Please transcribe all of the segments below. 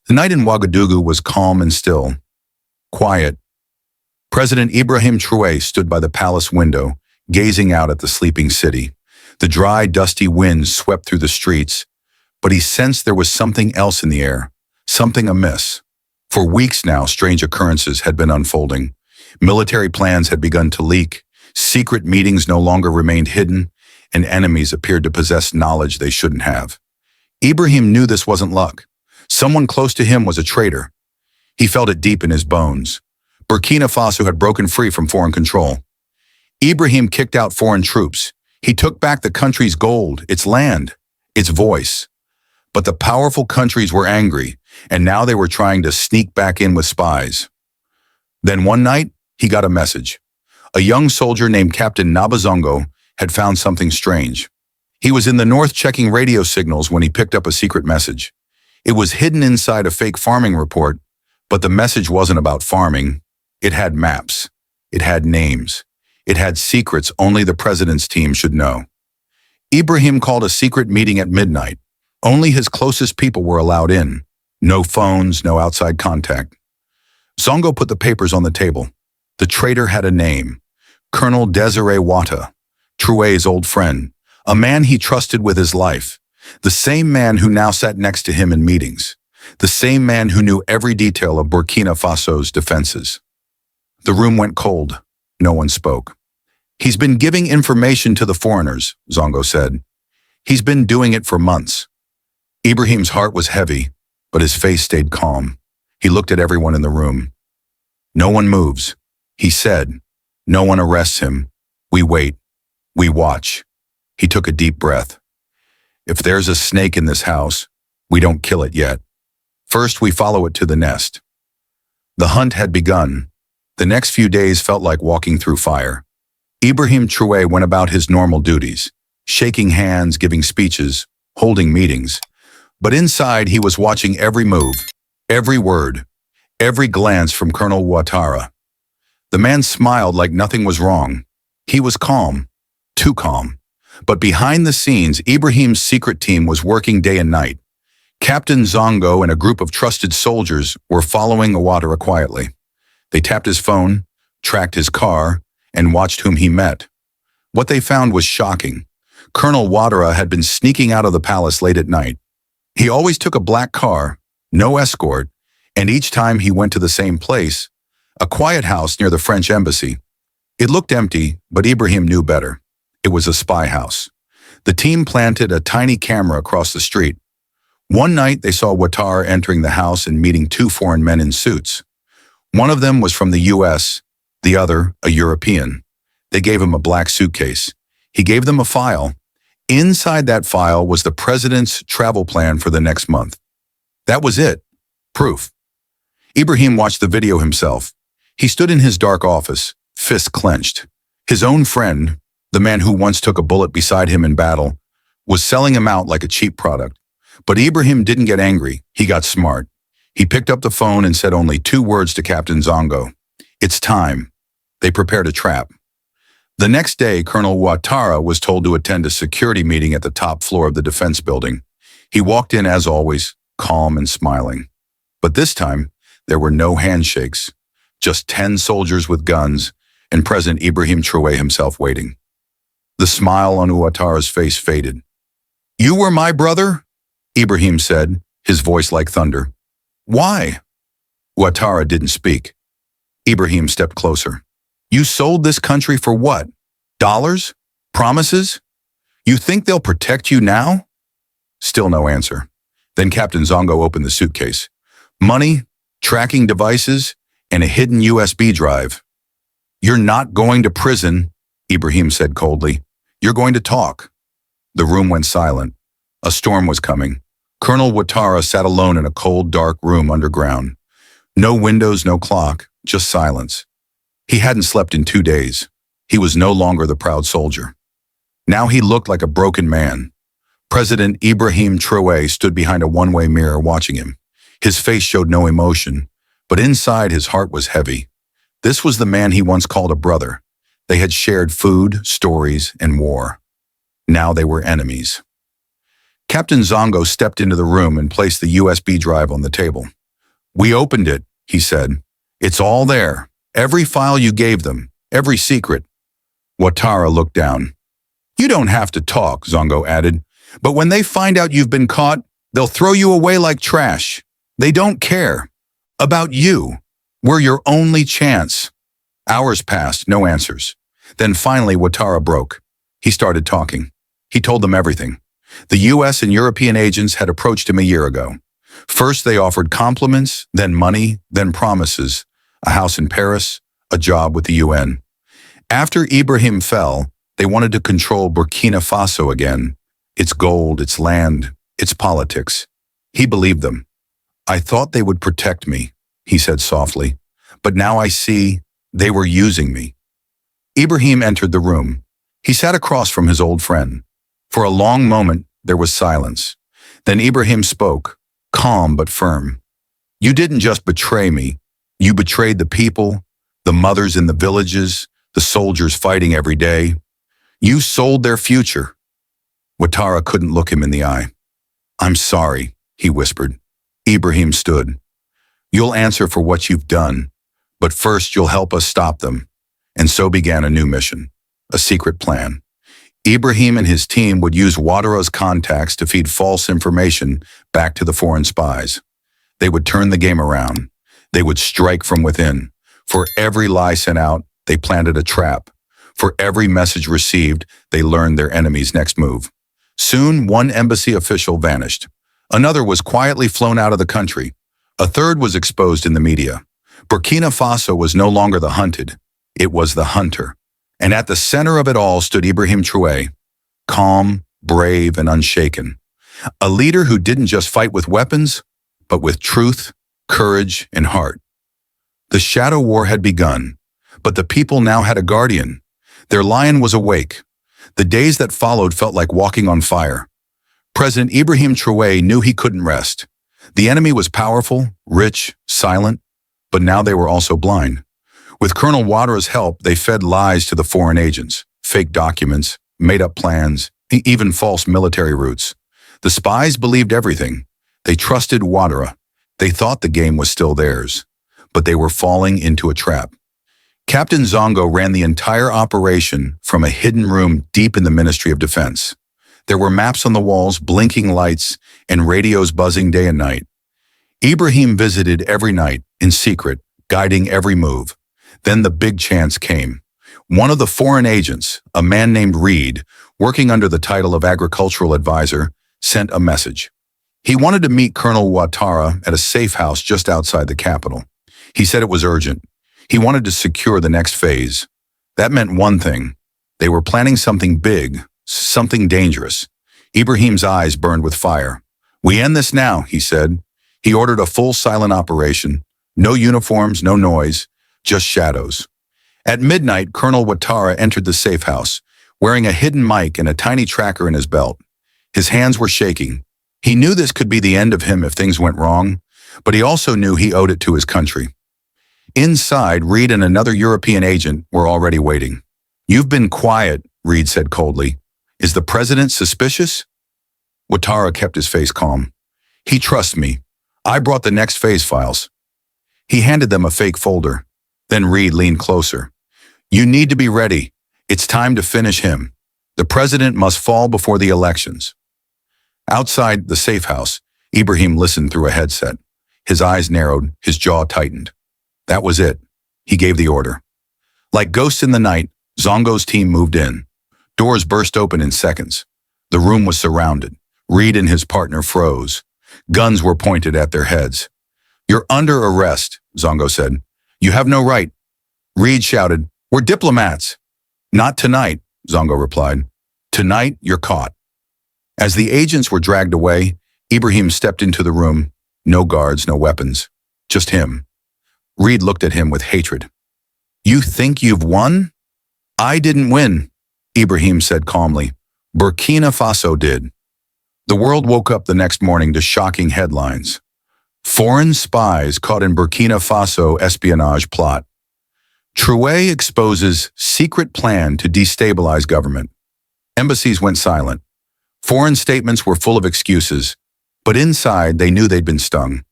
The night in Ouagadougou was calm and still. Quiet. President Ibrahim Traoré stood by the palace window, gazing out at the sleeping city. The dry, dusty wind swept through the streets, but he sensed there was something else in the air, something amiss. For weeks now, strange occurrences had been unfolding. Military plans had begun to leak, secret meetings no longer remained hidden, and enemies appeared to possess knowledge they shouldn't have. Ibrahim knew this wasn't luck. Someone close to him was a traitor. He felt it deep in his bones. Burkina Faso had broken free from foreign control. Ibrahim kicked out foreign troops. He took back the country's gold, its land, its voice. But the powerful countries were angry, and now they were trying to sneak back in with spies. Then one night, he got a message. A young soldier named Captain Nabazongo had found something strange. He was in the north checking radio signals when he picked up a secret message. It was hidden inside a fake farming report, but the message wasn't about farming. It had maps. It had names. It had secrets only the president's team should know. Ibrahim called a secret meeting at midnight. Only his closest people were allowed in. No phones, no outside contact. Zongo put the papers on the table. The traitor had a name. Colonel Desiree Wata, Traoré's old friend, a man he trusted with his life. The same man who now sat next to him in meetings. The same man who knew every detail of Burkina Faso's defenses. The room went cold. No one spoke. He's been giving information to the foreigners, Zongo said. He's been doing it for months. Ibrahim's heart was heavy, but his face stayed calm. He looked at everyone in the room. No one moves, he said. No one arrests him. We wait. We watch. He took a deep breath. If there's a snake in this house, we don't kill it yet. First, we follow it to the nest. The hunt had begun. The next few days felt like walking through fire. Ibrahim Traoré went about his normal duties, shaking hands, giving speeches, holding meetings. But inside, he was watching every move, every word, every glance from Colonel Ouattara. The man smiled like nothing was wrong. He was calm, too calm. But behind the scenes, Ibrahim's secret team was working day and night. Captain Zongo and a group of trusted soldiers were following Ouattara quietly. They tapped his phone, tracked his car, and watched whom he met. What they found was shocking. Colonel Ouattara had been sneaking out of the palace late at night. He always took a black car, no escort, and each time he went to the same place, a quiet house near the French embassy. It looked empty, but Ibrahim knew better. It was a spy house. The team planted a tiny camera across the street. One night, they saw Ouattara entering the house and meeting two foreign men in suits. One of them was from the U.S., the other a European. They gave him a black suitcase. He gave them a file. Inside that file was the president's travel plan for the next month. That was it. Proof. Ibrahim watched the video himself. He stood in his dark office, fists clenched. His own friend, the man who once took a bullet beside him in battle, was selling him out like a cheap product. But Ibrahim didn't get angry. He got smart. He picked up the phone and said only 2 words to Captain Zongo. It's time. They prepared a trap. The next day, Colonel Ouattara was told to attend a security meeting at the top floor of the defense building. He walked in as always, calm and smiling. But this time, there were no handshakes, just 10 soldiers with guns and President Ibrahim Traoré himself waiting. The smile on Ouattara's face faded. "You were my brother?" Ibrahim said, his voice like thunder. "Why?" Ouattara didn't speak. Ibrahim stepped closer. "You sold this country for what? Dollars? Promises? You think they'll protect you now?" Still no answer. Then Captain Zongo opened the suitcase. Money, tracking devices, and a hidden USB drive. "You're not going to prison," Ibrahim said coldly. "You're going to talk." The room went silent. A storm was coming. Colonel Ouattara sat alone in a cold, dark room underground. No windows, no clock, just silence. He hadn't slept in 2 days. He was no longer the proud soldier. Now he looked like a broken man. President Ibrahim Traoré stood behind a one-way mirror watching him. His face showed no emotion, but inside his heart was heavy. This was the man he once called a brother. They had shared food, stories, and war. Now they were enemies. Captain Zongo stepped into the room and placed the USB drive on the table. "We opened it," he said. "It's all there. Every file you gave them. Every secret." Ouattara looked down. "You don't have to talk," Zongo added. "But when they find out you've been caught, they'll throw you away like trash. They don't care. About you. We're your only chance." Hours passed, no answers. Then finally Ouattara broke. He started talking. He told them everything. The US and European agents had approached him a year ago. First they offered compliments, then money, then promises. A house in Paris, a job with the UN. After Ibrahim fell, they wanted to control Burkina Faso again. Its gold, its land, its politics. He believed them. "I thought they would protect me," he said softly. "But now I see they were using me." Ibrahim entered the room. He sat across from his old friend. For a long moment, there was silence. Then Ibrahim spoke, calm but firm. "You didn't just betray me. You betrayed the people, the mothers in the villages, the soldiers fighting every day. You sold their future." Ouattara couldn't look him in the eye. "I'm sorry," he whispered. Ibrahim stood. "You'll answer for what you've done, but first you'll help us stop them." And so began a new mission, a secret plan. Ibrahim and his team would use Ouattara's contacts to feed false information back to the foreign spies. They would turn the game around. They would strike from within. For every lie sent out, they planted a trap. For every message received, they learned their enemy's next move. Soon, one embassy official vanished. Another was quietly flown out of the country. A third was exposed in the media. Burkina Faso was no longer the hunted. It was the hunter. And at the center of it all stood Ibrahim Traoré, calm, brave, and unshaken. A leader who didn't just fight with weapons, but with truth, courage, and heart. The shadow war had begun, but the people now had a guardian. Their lion was awake. The days that followed felt like walking on fire. President Ibrahim Traoré knew he couldn't rest. The enemy was powerful, rich, silent, but now they were also blind. With Colonel Ouattara's help, they fed lies to the foreign agents, fake documents, made-up plans, even false military routes. The spies believed everything. They trusted Ouattara. They thought the game was still theirs, but they were falling into a trap. Captain Zongo ran the entire operation from a hidden room deep in the Ministry of Defense. There were maps on the walls, blinking lights, and radios buzzing day and night. Ibrahim visited every night, in secret, guiding every move. Then the big chance came. One of the foreign agents, a man named Reed, working under the title of agricultural advisor, sent a message. He wanted to meet Colonel Ouattara at a safe house just outside the capital. He said it was urgent. He wanted to secure the next phase. That meant one thing. They were planning something big, something dangerous. Ibrahim's eyes burned with fire. "We end this now," he said. He ordered a full silent operation. No uniforms, no noise, just shadows. At midnight, Colonel Ouattara entered the safe house, wearing a hidden mic and a tiny tracker in his belt. His hands were shaking. He knew this could be the end of him if things went wrong, but he also knew he owed it to his country. Inside, Reed and another European agent were already waiting. "You've been quiet," Reed said coldly. "Is the president suspicious?" Ouattara kept his face calm. "He trusts me. I brought the next phase files." He handed them a fake folder. Then Reed leaned closer. "You need to be ready. It's time to finish him. The president must fall before the elections." Outside the safe house, Ibrahim listened through a headset. His eyes narrowed, his jaw tightened. That was it. He gave the order. Like ghosts in the night, Zongo's team moved in. Doors burst open in seconds. The room was surrounded. Reed and his partner froze. Guns were pointed at their heads. "You're under arrest," Zongo said. "You have no right." Reed shouted, "We're diplomats." "Not tonight," Zongo replied. "Tonight, you're caught." As the agents were dragged away, Ibrahim stepped into the room. No guards, no weapons. Just him. Reed looked at him with hatred. "You think you've won?" "I didn't win," Ibrahim said calmly. "Burkina Faso did." The world woke up the next morning to shocking headlines. Foreign spies caught in Burkina Faso espionage plot. Traoré exposes secret plan to destabilize government. Embassies went silent. Foreign statements were full of excuses, but inside they knew they'd been stung.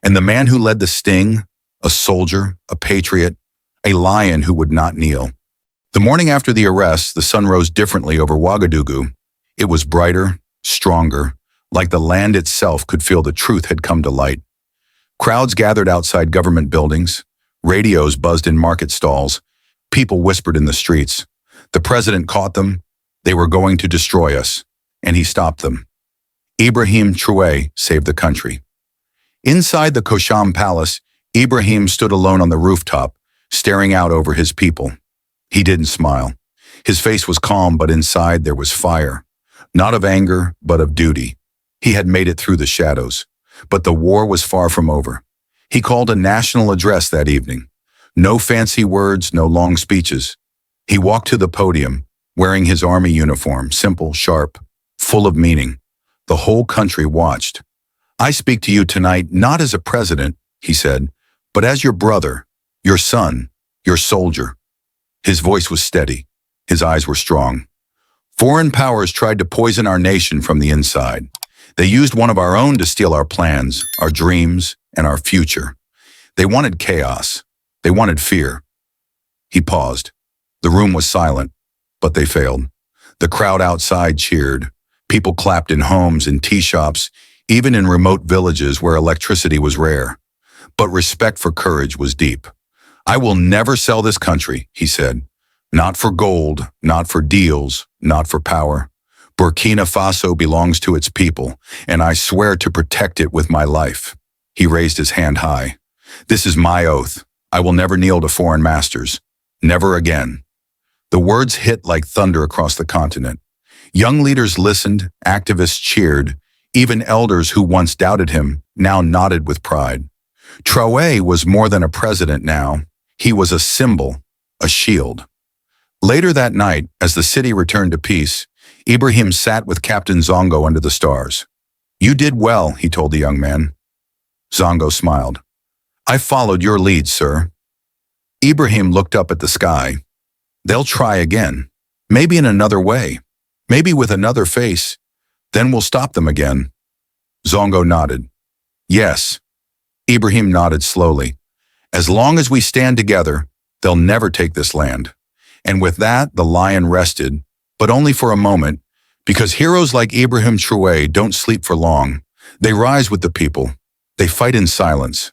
And the man who led the sting, a soldier, a patriot, a lion who would not kneel. The morning after the arrest, the sun rose differently over Ouagadougou. It was brighter, stronger, like the land itself could feel the truth had come to light. Crowds gathered outside government buildings, radios buzzed in market stalls, people whispered in the streets. The president caught them. They were going to destroy us, and he stopped them. Ibrahim Traoré saved the country. Inside the Kosham Palace, Ibrahim stood alone on the rooftop, staring out over his people. He didn't smile. His face was calm, but inside there was fire. Not of anger, but of duty. He had made it through the shadows. But the war was far from over. He called a national address that evening. No fancy words, no long speeches. He walked to the podium, wearing his army uniform, simple, sharp, full of meaning. The whole country watched. "I speak to you tonight not as a president," he said, "but as your brother, your son, your soldier." His voice was steady. His eyes were strong. Foreign powers tried to poison our nation from the inside. They used one of our own to steal our plans, our dreams, and our future. They wanted chaos. They wanted fear. He paused. The room was silent, but they failed. The crowd outside cheered. People clapped in homes, in tea shops, even in remote villages where electricity was rare. But respect for courage was deep. "I will never sell this country," he said. "Not for gold, not for deals, not for power. Burkina Faso belongs to its people, and I swear to protect it with my life." He raised his hand high. "This is my oath. I will never kneel to foreign masters. Never again." The words hit like thunder across the continent. Young leaders listened, activists cheered, even elders who once doubted him now nodded with pride. Traoré was more than a president now. He was a symbol, a shield. Later that night, as the city returned to peace, Ibrahim sat with Captain Zongo under the stars. "You did well," he told the young man. Zongo smiled. "I followed your lead, sir." Ibrahim looked up at the sky. "They'll try again. Maybe in another way. Maybe with another face. Then we'll stop them again." Zongo nodded. "Yes." Ibrahim nodded slowly. "As long as we stand together, they'll never take this land." And with that, the lion rested, but only for a moment, because heroes like Ibrahim Traoré don't sleep for long. They rise with the people. They fight in silence.